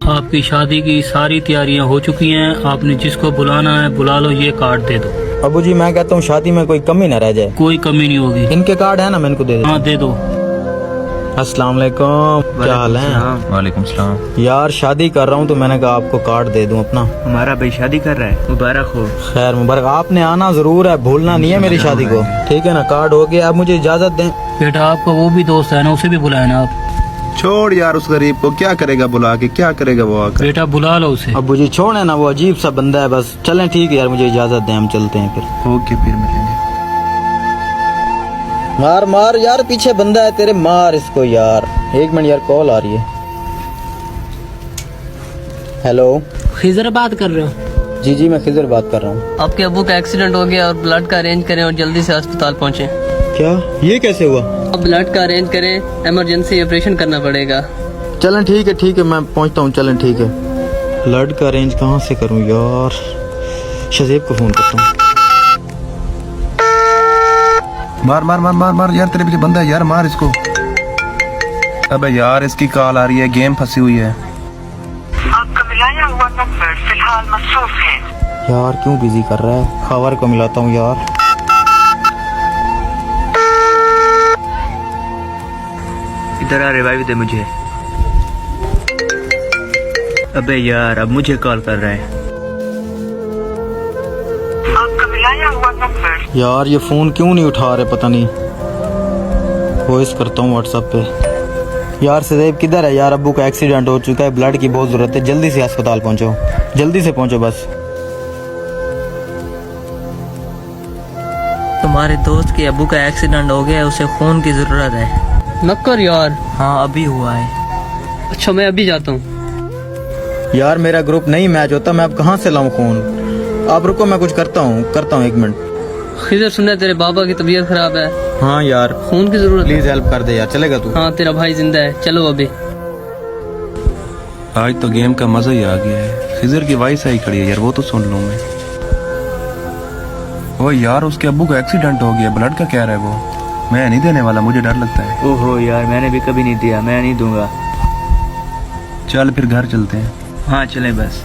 आपकी शादी की सारी तैयारियां हो चुकी हैं। आपने जिसको बुलाना है बुला लो, ये कार्ड दे दो। अबू जी मैं कहता हूँ शादी में कोई कमी न रह जाए। कोई कमी नहीं होगी। इनके कार्ड है ना, मैं इनको दे देता हाँ हूँ। दे दो। अस्सलाम वालेकुम, क्या हाल है? वालेकुम सलाम। यार शादी कर रहा हूँ तो मैंने कहा आपको कार्ड दे दूँ अपना। हमारा भाई शादी कर रहा है, मुबारक हो। खैर मुबारक, आपने आना जरूर है, भूलना नहीं है मेरी शादी को। ठीक है ना, कार्ड हो गया, आप मुझे इजाजत दें। बेटा आपका वो भी दोस्त है ना, उसे भी बुलाए ना आप। छोड़ यार उस गरीब को, क्या करेगा बुला के, क्या करेगा वो आकर। बेटा बुला लो उसे। अबू जी छोड़े ना, वो अजीब सा बंदा है बस। चलें ठीक है यार, मुझे इजाजत दें, हम चलते हैं फिर। ओके फिर मिलेंगे। मार मार यार, पीछे बंदा है तेरे, मार इसको यार। एक मिनट यार, कॉल आ रही है। हेलो खिजर बात कर रहे हो? जी जी मैं खिजर बात कर रहा हूँ। आपके अब्बू का एक्सीडेंट हो गया और ब्लड का अरेंज करें और जल्दी से अस्पताल पहुंचे। क्या ये कैसे हुआ? अब ब्लड का अरेंज करें, इमरजेंसी ऑपरेशन करना पड़ेगा। चलें ठीक है मैं पहुंचता हूँ। चलें ठीक है। ब्लड का अरेंज कहाँ से करूँ यार? शजीब को फोन करता हूँ। मार मार मार मार मार यार, तेरे पीछे बंदा है यार, मार इसको। अबे यार इसकी कॉल आ रही है, गेम फंसी हुई है। आपका मिलाया हुआ नंबर फिलहाल मसरूफ है। यार क्यों बिजी कर रहा है? खबर को मिलाता हूँ यार। इधर आ, रिवाइव दे मुझे। अबे यार अब मुझे कॉल कर रहा है। आपका मिलाया हुआ नंबर। यार ये फोन क्यों नहीं उठा रहे, पता नहीं। वॉइस करता हूँ व्हाट्सएप पे। यार सदैब किधर है यार? अब्बू का एक्सीडेंट हो चुका है, ब्लड की बहुत जरूरत है, जल्दी से अस्पताल पहुंचो, जल्दी से पहुंचो बस। तुम्हारे दोस्त के अब्बू का एक्सीडेंट हो गया है, उसे खून की जरूरत है। नक्कर यार। हाँ अभी हुआ है। अच्छा मैं अभी जाता हूँ। यार मेरा ग्रुप नहीं मैच होता, मैं अब कहाँ से लाऊं खून? आप रुको, मैं कुछ करता हूँ 1 मिनट। खिजर सुना तेरे बाबा की तबीयत खराब है, हाँ यार खून की जरूरत है। प्लीज हेल्प कर दे यार, चलेगा तू? हाँ तेरा भाई जिंदा है, चलो अभी। आज तो गेम का मजा ही आ गया है। खिजर की वॉइस आई खड़ी है यार, वो तो सुन लूं मैं। ओ यार उसके अब्बू का एक्सीडेंट हो गया, ब्लड का कह रहा है वो। मैं नहीं देने वाला, मुझे डर लगता है। ओहो यार मैंने भी कभी नहीं दिया, मैं नहीं दूंगा। चल फिर घर चलते हैं। हाँ चलें बस।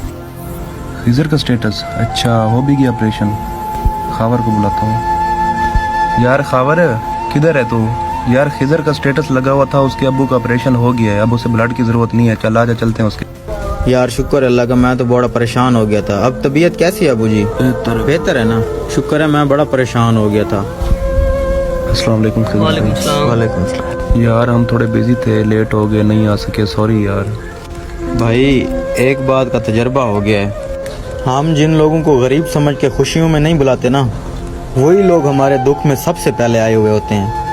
खिजर का स्टेटस अच्छा, हो भी गया ऑपरेशन। खावर को बुलाता हूँ। यार खावर किधर है तू? यार खिजर का स्टेटस लगा हुआ था, उसके अब्बू का ऑपरेशन हो गया है, अब उसे ब्लड की जरूरत नहीं है। चल आजा चलते हैं उसके। यार शुक्र अल्लाह का, मैं तो बड़ा परेशान हो गया था। अब तबीयत कैसी है अबू जी? बेहतर है ना? शुक्र है, मैं बड़ा परेशान हो गया था। अस्सलाम वालेकुम खिजर। वालेकुम सलाम। वालेकुम सलाम। यार हम थोड़े बिजी थे, लेट हो गए, नहीं आ सके, सॉरी यार। भाई एक बात का तजर्बा हो गया है, हम जिन लोगों को गरीब समझ के खुशियों में नहीं बुलाते ना, वही लोग हमारे दुख में सबसे पहले आए हुए होते हैं।